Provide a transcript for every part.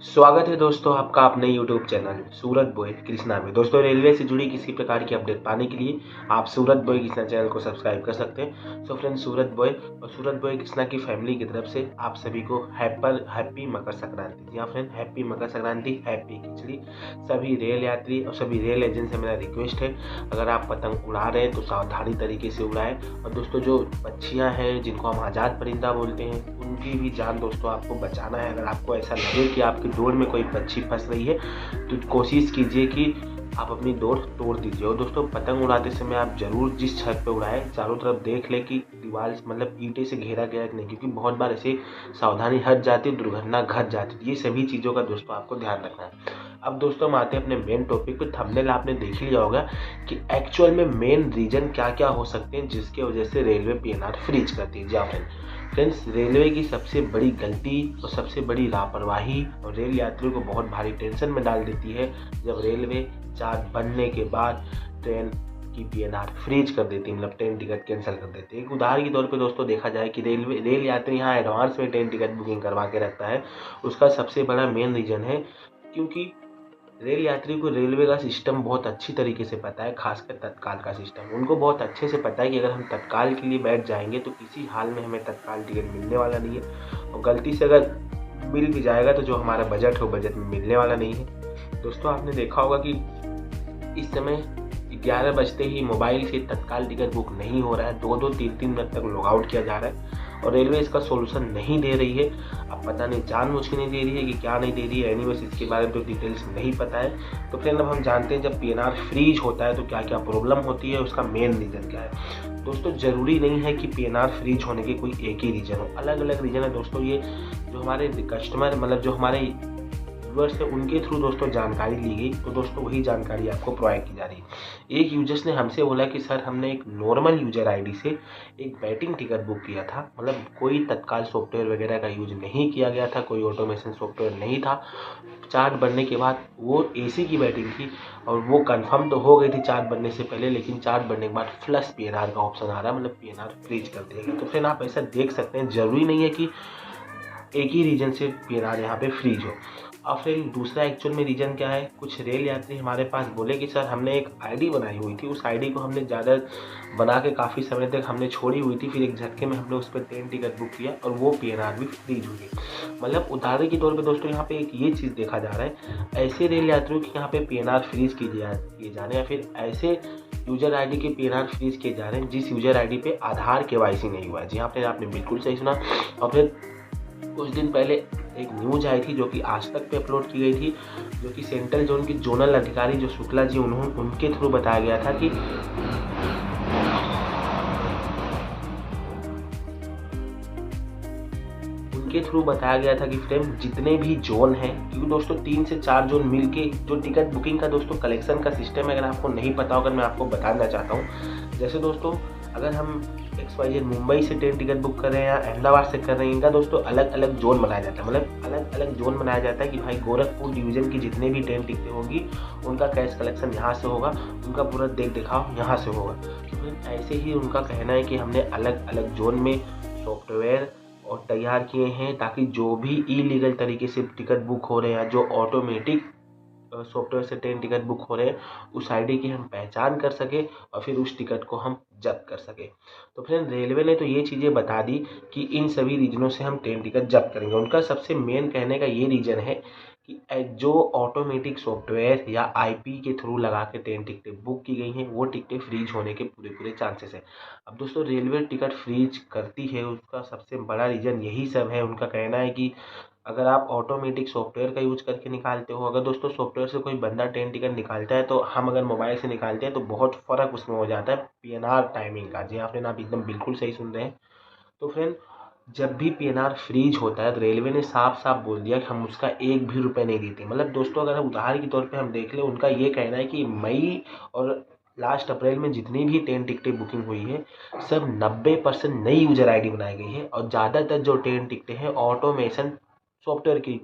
स्वागत है दोस्तों आपका अपने YouTube चैनल सूरत बॉय कृष्णा में। दोस्तों रेलवे से जुड़ी किसी प्रकार की अपडेट पाने के लिए आप सूरत बॉय कृष्णा चैनल को सब्सक्राइब कर सकते हैं। सो फ्रेंड्स, सूरत बॉय और सूरत बॉय कृष्णा की फैमिली की तरफ से आप सभी को हैप्पी मकर संक्रांति। जी हाँ friend, happy Makar Sankranti, happy खिचड़ी। सभी रेल यात्री और सभी रेल एजेंट से मेरा रिक्वेस्ट है, अगर आप पतंग उड़ा रहे हैं तो सावधानी तरीके से उड़ाएं। और दोस्तों जो पक्षियाँ हैं जिनको हम आज़ाद परिंदा बोलते हैं, उनकी भी जान दोस्तों आपको बचाना है। अगर आपको ऐसा लगे कि आपकी डोर में कोई पक्षी फंस रही है तो कोशिश कीजिए कि आप अपनी डोर तोड़ दीजिए। और दोस्तों पतंग उड़ाते समय आप जरूर जिस छत पे उड़ाएं चारों तरफ देख लें कि दीवार मतलब ईंटे से घेरा गया है कि नहीं, क्योंकि बहुत बार ऐसे सावधानी हट जाती है, दुर्घटना घट जाती है। ये सभी चीज़ों का दोस्तों आपको ध्यान रखना है। अब दोस्तों हम आते हैं अपने मेन टॉपिक पे। थंबनेल आपने देख लिया होगा कि एक्चुअल में मेन रीजन क्या क्या हो सकते हैं जिसके वजह से रेलवे पीएनआर फ्रीज करती है। जी फ्रेंड्स, रेलवे की सबसे बड़ी गलती और सबसे बड़ी लापरवाही और रेल यात्रियों को बहुत भारी टेंशन में डाल देती है जब रेलवे चार्ट बनने के बाद ट्रेन की पीएनआर फ्रीज कर देती है, मतलब ट्रेन टिकट कैंसिल कर देती है। एक उदाहरण के तौर पे दोस्तों देखा जाए कि रेल यात्री यहाँ एडवांस में ट्रेन टिकट बुकिंग करवा के रखता है। उसका सबसे बड़ा मेन रीजन है क्योंकि रेल यात्री को रेलवे का सिस्टम बहुत अच्छी तरीके से पता है, खासकर तत्काल का सिस्टम। उनको बहुत अच्छे से पता है कि अगर हम तत्काल के लिए बैठ जाएंगे तो किसी हाल में हमें तत्काल टिकट मिलने वाला नहीं है, और गलती से अगर मिल भी जाएगा तो जो हमारा बजट है वो बजट में मिलने वाला नहीं है। दोस्तों आपने देखा होगा कि इस समय 11 बजते ही मोबाइल से तत्काल टिकट बुक नहीं हो रहा है, 2-2, 3-3 मिनट तक लॉग आउट किया जा रहा है और रेलवे इसका सोल्यूशन नहीं दे रही है। अब पता नहीं जानबूझ के नहीं दे रही है कि क्या नहीं दे रही है, एनीवेज इसके बारे में तो डिटेल्स नहीं पता है। तो फ्रेंड अब हम जानते हैं जब पीएनआर फ्रीज होता है तो क्या क्या प्रॉब्लम होती है, उसका मेन रीज़न क्या है। दोस्तों ज़रूरी नहीं है कि पीएनआर फ्रीज होने के कोई एक ही रीज़न हो, अलग अलग रीज़न है दोस्तों। ये जो हमारे कस्टमर मतलब जो हमारे यूजर्स है उनके थ्रू दोस्तों जानकारी ली गई, तो दोस्तों वही जानकारी आपको प्रोवाइड की जा रही है। एक यूजर्स ने हमसे बोला कि सर हमने एक नॉर्मल यूजर आईडी से एक बैटिंग टिकट बुक किया था, मतलब कोई तत्काल सॉफ्टवेयर वगैरह का यूज नहीं किया गया था, कोई ऑटोमेशन सॉफ्टवेयर नहीं था। चार्ट बनने के बाद वो एसी की बैटिंग थी और वो कंफर्म तो हो गई थी चार्ट बनने से पहले, लेकिन चार्ट बनने के बाद फ्लश पीएनआर का ऑप्शन आ रहा है, मतलब पीएनआर फ्रीज कर दिया गया। तो फिर आप ऐसा देख सकते हैं, जरूरी नहीं है कि एक ही रीजन से पीएनआर यहाँ पे फ्रीज हो। और फिर दूसरा एक्चुअल में रीज़न क्या है, कुछ रेल यात्री हमारे पास बोले कि सर हमने एक आईडी बनाई हुई थी, उस आईडी को हमने ज़्यादा बना के काफ़ी समय तक हमने छोड़ी हुई थी, फिर एक झटके में हमने उस पर ट्रेन टिकट बुक किया और वो पीएनआर भी फ्रीज हुई गई। मतलब उदाहरण के तौर पे दोस्तों यहाँ पे एक ये चीज़ देखा जा रहा है, ऐसे रेल यात्रियों के यहाँ पे पीएनआर फ्रीज किए जा रहे हैं, या फिर ऐसे यूजर आईडी के पीएनआर फ्रीज किए जा रहे हैं जिस यूजर आईडी पे आधार केवाईसी नहीं हुआ है। जी आपने बिल्कुल सही सुना। और फिर कुछ दिन पहले एक न्यूज आई थी जो कि आज तक पे अपलोड की गई थी, जो कि सेंट्रल जोन के जोनल अधिकारी जो शुक्ला जी उनके थ्रू बताया गया था कि फ्रेंड जितने भी जोन हैं, क्योंकि दोस्तों 3 से 4 जोन मिलके जो टिकट बुकिंग का दोस्तों कलेक्शन का सिस्टम है, अगर आपको नहीं पता होगा मैं आपको बताना चाहता हूँ। जैसे दोस्तों अगर हम XYZ मुंबई से ट्रेन टिकट बुक कर रहे हैं या अहमदाबाद से कर रहे हैं, इनका दोस्तों अलग अलग जोन बनाया जाता है, मतलब अलग अलग जोन बनाया जाता है कि भाई गोरखपुर डिवीजन की जितने भी ट्रेन टिकटें होंगी उनका कैश कलेक्शन यहाँ से होगा, उनका पूरा देख दिखाव यहाँ से होगा। तो ऐसे ही उनका कहना है कि हमने अलग अलग जोन में सॉफ्टवेयर और तैयार किए हैं ताकि जो भी इलीगल तरीके से टिकट बुक हो रहे हैं, जो ऑटोमेटिक सॉफ्टवेयर से ट्रेन टिकट बुक हो रहे हैं, उस आईडी की हम पहचान कर सके और फिर उस टिकट को हम जब्त कर सके। तो फ्रेंड रेलवे ने तो ये चीज़ें बता दी कि इन सभी रीजनों से हम ट्रेन टिकट जब्त करेंगे। उनका सबसे मेन कहने का ये रीज़न है कि जो ऑटोमेटिक सॉफ्टवेयर या आईपी के थ्रू लगा के ट्रेन टिकटें बुक की गई हैं वो टिकटें फ्रीज होने के पूरे चांसेस हैं। अब दोस्तों रेलवे टिकट फ्रीज करती है, उसका सबसे बड़ा रीज़न यही सब है। उनका कहना है कि अगर आप ऑटोमेटिक सॉफ्टवेयर का यूज करके निकालते हो, अगर दोस्तों सॉफ्टवेयर से कोई बंदा ट्रेन टिकट निकालता है तो हम अगर मोबाइल से निकालते हैं तो बहुत फ़र्क उसमें हो जाता है पीएनआर टाइमिंग का। जी आपने ना एकदम बिल्कुल सही सुन रहे हैं। तो फ्रेंड जब भी पीएनआर फ्रीज होता है तो रेलवे ने साफ साफ बोल दिया कि हम उसका एक भी रुपये नहीं देते। मतलब दोस्तों अगर हम उदाहरण के तौर पे हम देख लें, उनका ये कहना है कि मई और लास्ट अप्रैल में जितनी भी ट्रेन टिकटें बुकिंग हुई है सब 90% नई यूजर आईडी बनाई गई है, और ज़्यादातर जो ट्रेन टिकटें हैं ऑटोमेशन सॉफ्टवेयर की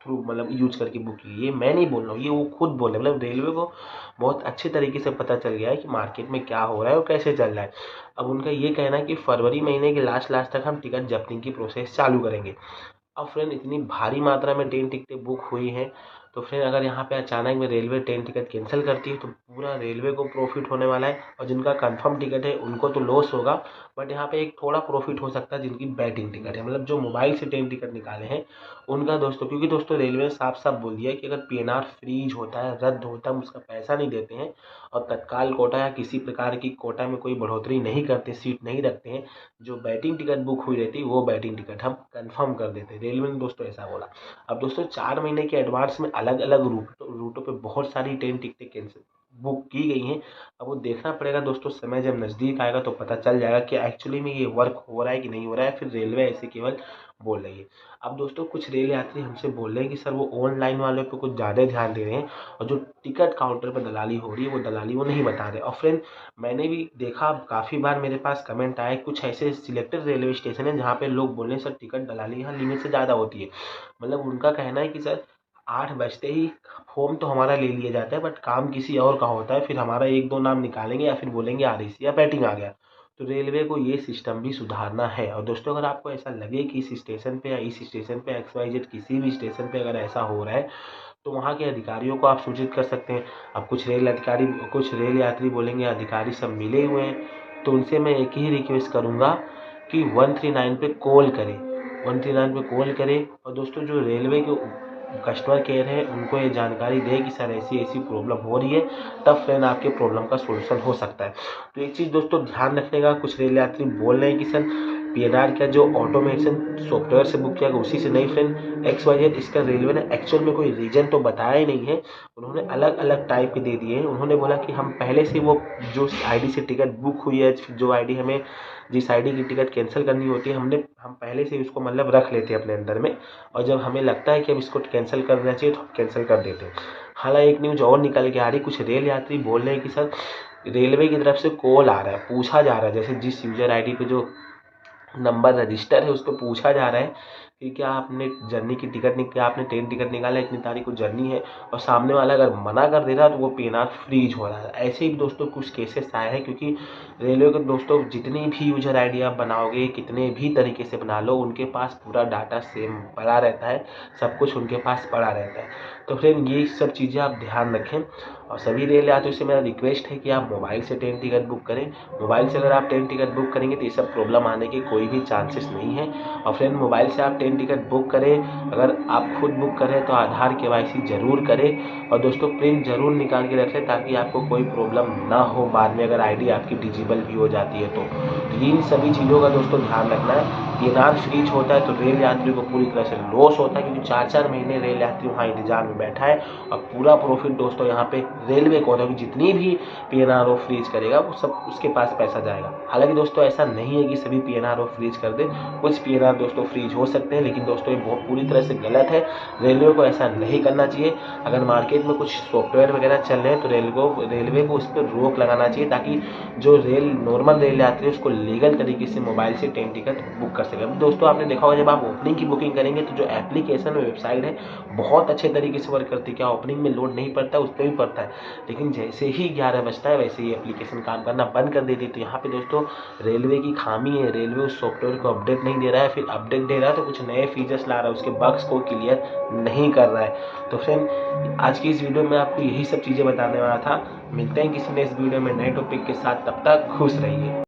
थ्रू मतलब यूज करके बुक की। ये मैं नहीं बोल रहा हूँ, ये वो खुद बोल रहे हैं। मतलब रेलवे को बहुत अच्छे तरीके से पता चल गया है कि मार्केट में क्या हो रहा है और कैसे चल रहा है। अब उनका ये कहना है कि फरवरी महीने के लास्ट तक हम टिकट जब्ती की प्रोसेस चालू करेंगे। अब फ्रेंड इतनी भारी मात्रा में ट्रेन टिकटें बुक हुई हैं, तो फ्रेंड अगर यहाँ पे अचानक में रेलवे ट्रेन टिकट कैंसिल करती है तो पूरा रेलवे को प्रॉफिट होने वाला है, और जिनका कंफर्म टिकट है उनको तो लॉस होगा। बट यहाँ पे एक थोड़ा प्रॉफिट हो सकता है जिनकी बैटिंग टिकट है, मतलब जो मोबाइल से ट्रेन टिकट निकाले हैं उनका दोस्तों, क्योंकि दोस्तों रेलवे ने साफ साफ बोल दिया है कि अगर पीएनआर फ्रीज होता है, रद्द होता है, हम उसका पैसा नहीं देते हैं और तत्काल कोटा या किसी प्रकार की कोटा में कोई बढ़ोतरी नहीं करते, सीट नहीं रखते हैं, जो बैटिंग टिकट बुक हुई रहती वो बैटिंग टिकट हम कंफर्म कर देते हैं। रेलवे ने दोस्तों ऐसा बोला। अब दोस्तों 4 महीने के एडवांस में अलग अलग रूटों पे बहुत सारी ट्रेन टिकटें कैंसिल बुक की गई हैं। अब वो देखना पड़ेगा दोस्तों, समय जब नज़दीक आएगा तो पता चल जाएगा कि एक्चुअली में ये वर्क हो रहा है कि नहीं हो रहा है, फिर रेलवे ऐसे केवल बोल रही है। अब दोस्तों कुछ रेल यात्री हमसे बोल रहे हैं कि सर वो ऑनलाइन वाले पे कुछ ज़्यादा ध्यान दे रहे हैं, और जो टिकट काउंटर पर दलाली हो रही है वो दलाली वो नहीं बता रहे। और फ्रेंड मैंने भी देखा, काफ़ी बार मेरे पास कमेंट आए, कुछ ऐसे सिलेक्टेड रेलवे स्टेशन है जहाँ पे लोग बोल रहे हैं सर टिकट दलाली यहाँ लिमिट से ज़्यादा होती है। मतलब उनका कहना है कि सर 8 बजते ही फॉर्म तो हमारा ले लिया जाता है, बट काम किसी और का होता है, फिर हमारा 1-2 नाम निकालेंगे या फिर बोलेंगे आरएसी या बैटिंग आ गया। तो रेलवे को ये सिस्टम भी सुधारना है। और दोस्तों अगर आपको ऐसा लगे कि इस स्टेशन पे या इस स्टेशन पे XYZ किसी भी स्टेशन पे अगर ऐसा हो रहा है, तो वहाँ के अधिकारियों को आप सूचित कर सकते हैं। अब कुछ रेल यात्री बोलेंगे अधिकारी सब मिले हुए हैं, तो उनसे मैं एक ही रिक्वेस्ट करूँगा कि 139 पे कॉल करें, 139 पे कॉल करें। और दोस्तों जो रेलवे के कस्टमर केयर है उनको ये जानकारी दें कि सर ऐसी ऐसी प्रॉब्लम हो रही है, तब फ्रेंड आपके प्रॉब्लम का सोल्यूशन हो सकता है। तो एक चीज़ दोस्तों ध्यान रखने का, कुछ रेल यात्री बोल रहे हैं कि सर पीएनआर का जो ऑटोमेशन सॉफ्टवेयर से बुक किया गया उसी से, नहीं फ्रेंड, XYZ इसका रेलवे ने एक्चुअल में कोई रीजन तो बताया ही नहीं है। उन्होंने अलग अलग टाइप के दे दिए हैं। उन्होंने बोला कि हम पहले से वो जो आईडी से टिकट बुक हुई है, जो आईडी हमें जिस आईडी की टिकट कैंसिल करनी होती है, हम पहले से उसको मतलब रख लेते हैं अपने अंदर में, और जब हमें लगता है कि अब इसको कैंसिल करना चाहिए तो हम कैंसिल कर देते हैं। हालांकि एक न्यूज़ और निकल के आ रही, कुछ रेल यात्री बोल रहे हैं कि सर रेलवे की तरफ से कॉल आ रहा है, पूछा जा रहा है, जैसे जिस यूजर आईडी पे जो नंबर रजिस्टर है उस पर पूछा जा रहा है कि क्या आपने जर्नी की टिकट क्या आपने ट्रेन टिकट निकाला है, इतनी तारीख को जर्नी है, और सामने वाला अगर मना कर दे रहा है तो वो पीएनआर फ्रीज हो रहा है। ऐसे ही दोस्तों कुछ केसेस आए हैं, क्योंकि रेलवे के दोस्तों जितनी भी यूजर आईडी आप बनाओगे, कितने भी तरीके से बना लो, उनके पास पूरा डाटा सेम पड़ा रहता है, सब कुछ उनके पास पड़ा रहता है। तो फ्रेंड ये सब चीज़ें आप ध्यान रखें। और सभी रेल यात्रियों से मेरा रिक्वेस्ट है कि आप मोबाइल से ट्रेन टिकट बुक करें। मोबाइल से अगर आप ट्रेन टिकट बुक करेंगे तो ये सब प्रॉब्लम आने के कोई भी चांसेस नहीं है। और फ्रेंड मोबाइल से आप ट्रेन टिकट बुक करें, अगर आप खुद बुक करें तो आधार KYC जरूर करें, और दोस्तों प्रिंट जरूर निकाल के रख लें ताकि आपको कोई प्रॉब्लम ना हो बाद में, अगर आईडी आपकी डिजिबल भी हो जाती है तो इन सभी चीज़ों का दोस्तों ध्यान रखना है। पीएनआर फ्रीज होता है तो रेल यात्री को पूरी तरह से लॉस होता है, क्योंकि 4-4 महीने रेल यात्री वहाँ इंतजार में बैठा है, और पूरा प्रॉफिट दोस्तों यहाँ पे रेलवे को होता है, जितनी भी पीएनआर वो फ्रीज करेगा वो सब उसके पास पैसा जाएगा। हालांकि दोस्तों ऐसा नहीं है कि सभी पीएनआर वो फ्रीज कर दे, कुछ पीएनआर दोस्तों फ्रीज हो सकते हैं, लेकिन दोस्तों ये बहुत पूरी तरह से गलत है। रेलवे को ऐसा नहीं करना चाहिए। अगर मार्केट में कुछ सॉफ्टवेयर वगैरह चल रहे हैं तो रेलवे को उस पर रोक लगाना चाहिए, ताकि जो नॉर्मल रेल यात्री है उसको लीगल तरीके से मोबाइल से ट्रेन टिकट बुक कर सके। अब दोस्तों आपने देखा होगा जब आप ओपनिंग की बुकिंग करेंगे तो जो एप्लीकेशन वेबसाइट है बहुत अच्छे तरीके से वर्क करती है, क्या ओपनिंग में लोड नहीं पड़ता है, उस पर भी पड़ता है, लेकिन जैसे ही 11 बजता है वैसे ही एप्लीकेशन काम करना बंद कर देती है। तो यहाँ पे दोस्तों रेलवे की खामी है, रेलवे उस सॉफ्टवेयर को अपडेट नहीं दे रहा है, फिर अपडेट दे रहा है तो कुछ नए फीचर्स ला रहा है, उसके बग्स को क्लियर नहीं कर रहा है। तो फ्रेंड आज की इस वीडियो में आपको यही सब चीज़ें बताने वाला था। मिलते हैं किसी ने इस वीडियो में नए टॉपिक के साथ, तब तक खुश रहिए।